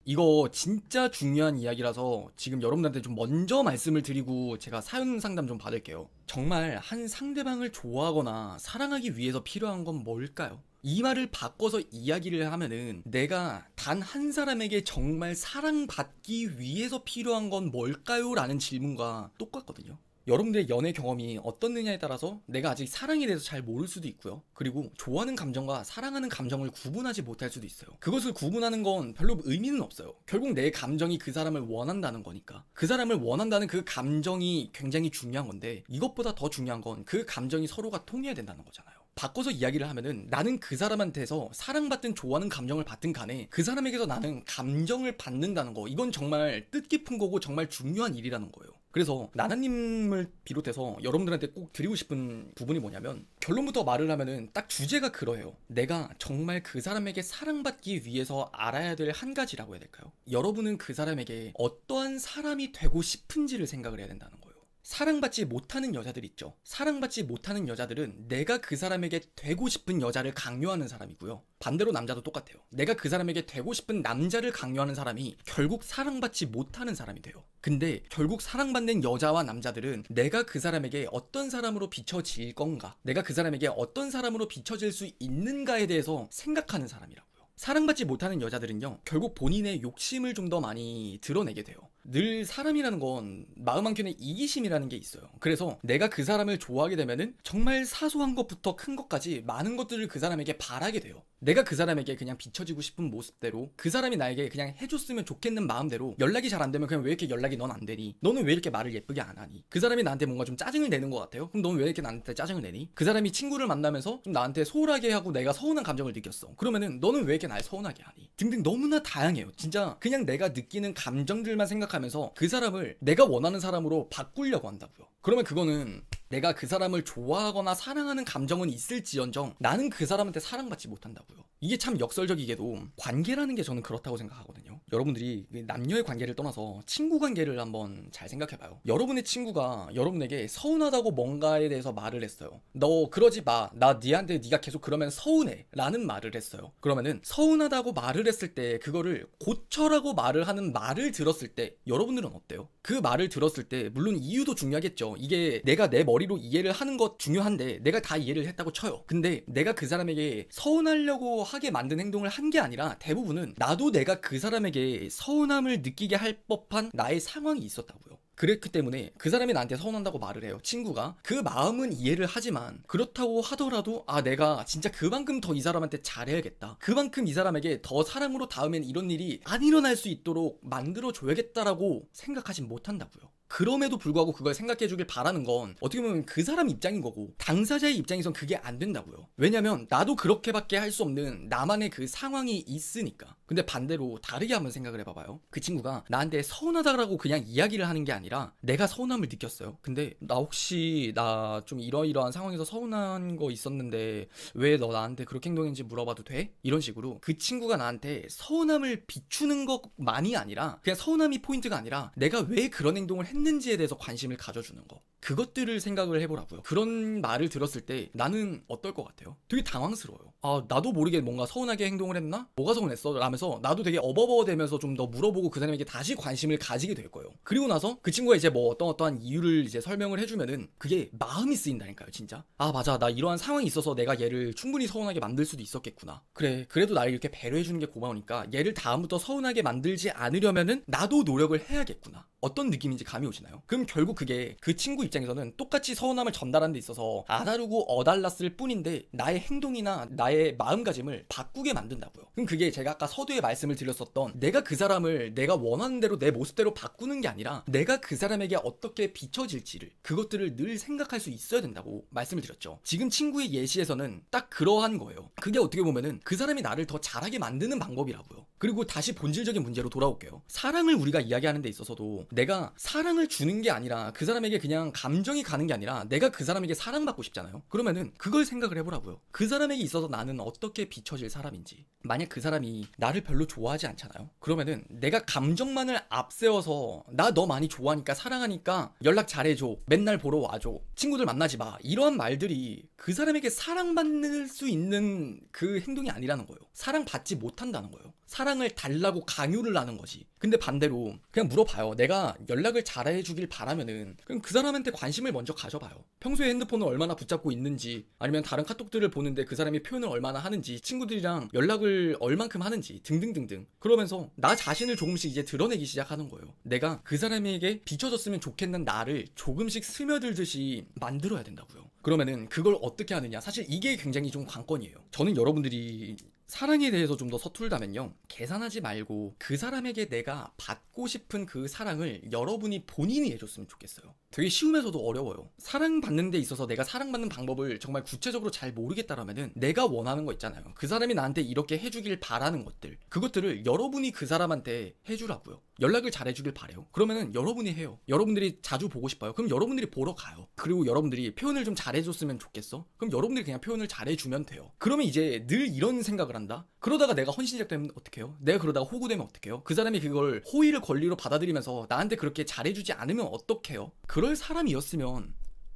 이거 진짜 중요한 이야기라서 지금 여러분들한테 좀 먼저 말씀을 드리고 제가 사연 상담 좀 받을게요. 정말 한 상대방을 좋아하거나 사랑하기 위해서 필요한 건 뭘까요? 이 말을 바꿔서 이야기를 하면은 내가 단 한 사람에게 정말 사랑받기 위해서 필요한 건 뭘까요? 라는 질문과 똑같거든요. 여러분들의 연애 경험이 어떻느냐에 따라서 내가 아직 사랑에 대해서 잘 모를 수도 있고요. 그리고 좋아하는 감정과 사랑하는 감정을 구분하지 못할 수도 있어요. 그것을 구분하는 건 별로 의미는 없어요. 결국 내 감정이 그 사람을 원한다는 거니까. 그 사람을 원한다는 그 감정이 굉장히 중요한 건데, 이것보다 더 중요한 건 그 감정이 서로가 통해야 된다는 거잖아요. 바꿔서 이야기를 하면은 나는 그 사람한테서 사랑받든 좋아하는 감정을 받든 간에 그 사람에게서 나는 감정을 받는다는 거, 이건 정말 뜻깊은 거고 정말 중요한 일이라는 거예요. 그래서 나나님을 비롯해서 여러분들한테 꼭 드리고 싶은 부분이 뭐냐면, 결론부터 말을 하면은 딱 주제가 그러해요. 내가 정말 그 사람에게 사랑받기 위해서 알아야 될 한 가지라고 해야 될까요? 여러분은 그 사람에게 어떠한 사람이 되고 싶은지를 생각을 해야 된다는 거예요. 사랑받지 못하는 여자들 있죠. 사랑받지 못하는 여자들은 내가 그 사람에게 되고 싶은 여자를 강요하는 사람이고요. 반대로 남자도 똑같아요. 내가 그 사람에게 되고 싶은 남자를 강요하는 사람이 결국 사랑받지 못하는 사람이 돼요. 근데 결국 사랑받는 여자와 남자들은 내가 그 사람에게 어떤 사람으로 비춰질 건가, 내가 그 사람에게 어떤 사람으로 비춰질 수 있는가에 대해서 생각하는 사람이라고요. 사랑받지 못하는 여자들은요, 결국 본인의 욕심을 좀 더 많이 드러내게 돼요. 늘 사람이라는 건 마음 한켠에 이기심이라는 게 있어요. 그래서 내가 그 사람을 좋아하게 되면은 정말 사소한 것부터 큰 것까지 많은 것들을 그 사람에게 바라게 돼요. 내가 그 사람에게 그냥 비춰지고 싶은 모습대로, 그 사람이 나에게 그냥 해줬으면 좋겠는 마음대로, 연락이 잘 안 되면 그냥 왜 이렇게 연락이 넌 안 되니? 너는 왜 이렇게 말을 예쁘게 안 하니? 그 사람이 나한테 뭔가 좀 짜증을 내는 것 같아요? 그럼 너는 왜 이렇게 나한테 짜증을 내니? 그 사람이 친구를 만나면서 좀 나한테 소홀하게 하고 내가 서운한 감정을 느꼈어. 그러면은 너는 왜 이렇게 날 서운하게 하니? 등등 너무나 다양해요. 진짜 그냥 내가 느끼는 감정들만 생각하면서 그 사람을 내가 원하는 사람으로 바꾸려고 한다고요. 그러면 그거는 내가 그 사람을 좋아하거나 사랑하는 감정은 있을지언정 나는 그 사람한테 사랑받지 못한다고요. 이게 참 역설적이게도 관계라는 게 저는 그렇다고 생각하거든요. 여러분들이 남녀의 관계를 떠나서 친구 관계를 한번 잘 생각해봐요. 여러분의 친구가 여러분에게 서운하다고 뭔가에 대해서 말을 했어요. 너 그러지 마. 나 니한테 네가 계속 그러면 서운해. 라는 말을 했어요. 그러면은 서운하다고 말을 했을 때 그거를 고쳐라고 말을 하는 말을 들었을 때 여러분들은 어때요? 그 말을 들었을 때 물론 이유도 중요하겠죠. 이게 내가 내 머리로 이해를 하는 것 중요한데 내가 다 이해를 했다고 쳐요. 근데 내가 그 사람에게 서운하려고 하게 만든 행동을 한 게 아니라 대부분은 나도 내가 그 사람에게 서운함을 느끼게 할 법한 나의 상황이 있었다고요. 그랬기 때문에 그 사람이 나한테 서운한다고 말을 해요. 친구가 그 마음은 이해를 하지만 그렇다고 하더라도 내가 진짜 그만큼 더 이 사람한테 잘해야겠다, 그만큼 이 사람에게 더 사랑으로 닿으면 이런 일이 안 일어날 수 있도록 만들어줘야겠다라고 생각하진 못한다고요. 그럼에도 불구하고 그걸 생각해 주길 바라는 건 어떻게 보면 그 사람 입장인 거고, 당사자의 입장에선 그게 안 된다고요. 왜냐면 나도 그렇게밖에 할 수 없는 나만의 그 상황이 있으니까. 근데 반대로 다르게 한번 생각을 해봐봐요. 그 친구가 나한테 서운하다라고 그냥 이야기를 하는 게 아니라 내가 서운함을 느꼈어요. 근데 나 혹시 나 좀 이러이러한 상황에서 서운한 거 있었는데 왜 너 나한테 그렇게 행동했는지 물어봐도 돼? 이런 식으로 그 친구가 나한테 서운함을 비추는 것만이 아니라, 그냥 서운함이 포인트가 아니라 내가 왜 그런 행동을 했는지에 대해서 관심을 가져주는 거, 그것들을 생각을 해보라고요. 그런 말을 들었을 때 나는 어떨 것 같아요? 되게 당황스러워요. 나도 모르게 뭔가 서운하게 행동을 했나? 뭐가 서운했어? 라면서 나도 되게 어버버되면서 좀 더 물어보고 그 사람에게 다시 관심을 가지게 될 거예요. 그리고 나서 그 친구가 이제 뭐 어떠한 이유를 이제 설명을 해주면은 그게 마음이 쓰인다니까요, 진짜. 맞아, 나 이러한 상황이 있어서 내가 얘를 충분히 서운하게 만들 수도 있었겠구나. 그래, 그래도 나를 이렇게 배려해주는 게 고마우니까 얘를 다음부터 서운하게 만들지 않으려면은 나도 노력을 해야겠구나. 어떤 느낌인지 감이 오시나요? 그럼 결국 그게 그 친구 입장에서는 똑같이 서운함을 전달하는 데 있어서 아다르고 어달랐을 뿐인데 나의 행동이나 나의 마음가짐을 바꾸게 만든다고요. 그럼 그게 제가 아까 서두에 말씀을 드렸었던, 내가 그 사람을 내가 원하는 대로 내 모습대로 바꾸는 게 아니라 내가 그 사람에게 어떻게 비춰질지를, 그것들을 늘 생각할 수 있어야 된다고 말씀을 드렸죠. 지금 친구의 예시에서는 딱 그러한 거예요. 그게 어떻게 보면은 그 사람이 나를 더 잘하게 만드는 방법이라고요. 그리고 다시 본질적인 문제로 돌아올게요. 사랑을 우리가 이야기하는 데 있어서도 내가 사랑을 주는 게 아니라, 그 사람에게 그냥 감정이 가는 게 아니라 내가 그 사람에게 사랑받고 싶잖아요. 그러면은 그걸 생각을 해보라고요. 그 사람에게 있어서 나는 어떻게 비춰질 사람인지. 만약 그 사람이 나를 별로 좋아하지 않잖아요. 그러면은 내가 감정만을 앞세워서 나 너 많이 좋아하니까 사랑하니까 연락 잘해줘, 맨날 보러 와줘, 친구들 만나지 마, 이러한 말들이 그 사람에게 사랑받을 수 있는 그 행동이 아니라는 거예요. 사랑받지 못한다는 거예요. 사랑을 달라고 강요를 하는 거지. 근데 반대로 그냥 물어봐요. 내가 연락을 잘해주길 바라면은 그럼 그 사람한테 관심을 먼저 가져봐요. 평소에 핸드폰을 얼마나 붙잡고 있는지, 아니면 다른 카톡들을 보는데 그 사람이 표현을 얼마나 하는지, 친구들이랑 연락을 얼만큼 하는지 등등등등. 그러면서 나 자신을 조금씩 이제 드러내기 시작하는 거예요. 내가 그 사람에게 비춰줬으면 좋겠는 나를 조금씩 스며들듯이 만들어야 된다고요. 그러면은 그걸 어떻게 하느냐, 사실 이게 굉장히 좀 관건이에요. 저는 여러분들이 사랑에 대해서 좀 더 서툴다면요, 계산하지 말고 그 사람에게 내가 받고 싶은 그 사랑을 여러분이 본인이 해줬으면 좋겠어요. 되게 쉬우면서도 어려워요. 사랑받는 데 있어서 내가 사랑받는 방법을 정말 구체적으로 잘 모르겠다라면은 내가 원하는 거 있잖아요. 그 사람이 나한테 이렇게 해주길 바라는 것들, 그것들을 여러분이 그 사람한테 해주라고요. 연락을 잘 해주길 바래요. 그러면은 여러분이 해요. 여러분들이 자주 보고 싶어요. 그럼 여러분들이 보러 가요. 그리고 여러분들이 표현을 좀 잘해줬으면 좋겠어? 그럼 여러분들이 그냥 표현을 잘해주면 돼요. 그러면 이제 늘 이런 생각을 한다? 그러다가 내가 헌신작 되면 어떡해요? 내가 그러다가 호구되면 어떡해요? 그 사람이 그걸 호의를 권리로 받아들이면서 나한테 그렇게 잘해주지 않으면 어떡해요? 그럴 사람이었으면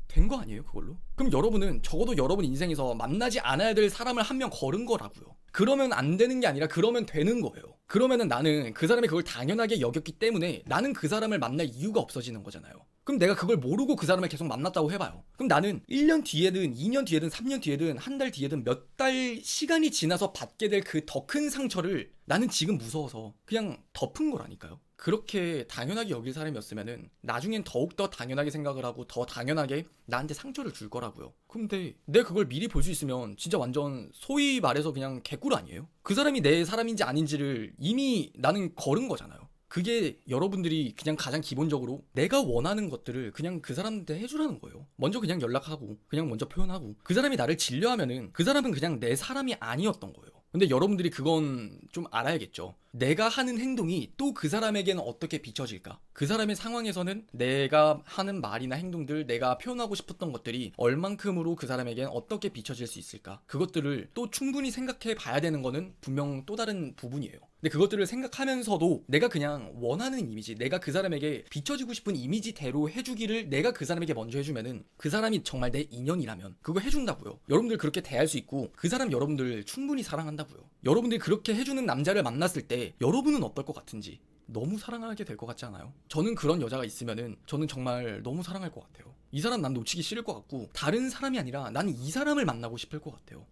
된 거 아니에요, 그걸로? 그럼 여러분은 적어도 여러분 인생에서 만나지 않아야 될 사람을 한 명 걸은 거라고요. 그러면 안 되는 게 아니라 그러면 되는 거예요. 그러면은 나는 그 사람이 그걸 당연하게 여겼기 때문에 나는 그 사람을 만날 이유가 없어지는 거잖아요. 그럼 내가 그걸 모르고 그 사람을 계속 만났다고 해봐요. 그럼 나는 1년 뒤에든 2년 뒤에든 3년 뒤에든 한 달 뒤에든 몇 달 시간이 지나서 받게 될 그 더 큰 상처를 나는 지금 무서워서 그냥 덮은 거라니까요. 그렇게 당연하게 여길 사람이었으면은 나중엔 더욱더 당연하게 생각을 하고 더 당연하게 나한테 상처를 줄 거라고요. 근데 내가 그걸 미리 볼 수 있으면 진짜 완전 소위 말해서 그냥 개꿀 아니에요? 그 사람이 내 사람인지 아닌지를 이미 나는 걸은 거잖아요. 그게 여러분들이 그냥 가장 기본적으로 내가 원하는 것들을 그냥 그 사람한테 해주라는 거예요. 먼저 그냥 연락하고 그냥 먼저 표현하고, 그 사람이 나를 질려하면은 그 사람은 그냥 내 사람이 아니었던 거예요. 근데 여러분들이 그건 좀 알아야겠죠. 내가 하는 행동이 또 그 사람에게는 어떻게 비춰질까? 그 사람의 상황에서는 내가 하는 말이나 행동들, 내가 표현하고 싶었던 것들이 얼만큼으로 그 사람에게는 어떻게 비춰질 수 있을까? 그것들을 또 충분히 생각해 봐야 되는 거는 분명 또 다른 부분이에요. 근데 그것들을 생각하면서도 내가 그냥 원하는 이미지, 내가 그 사람에게 비춰지고 싶은 이미지대로 해주기를 내가 그 사람에게 먼저 해주면은 그 사람이 정말 내 인연이라면 그거 해준다고요. 여러분들 그렇게 대할 수 있고 그 사람 여러분들 충분히 사랑한다고요. 여러분들이 그렇게 해주는 남자를 만났을 때 여러분은 어떨 것 같은지 너무 사랑하게 될 것 같지 않아요? 저는 그런 여자가 있으면은 저는 정말 너무 사랑할 것 같아요. 이 사람 난 놓치기 싫을 것 같고 다른 사람이 아니라 난 이 사람을 만나고 싶을 것 같아요.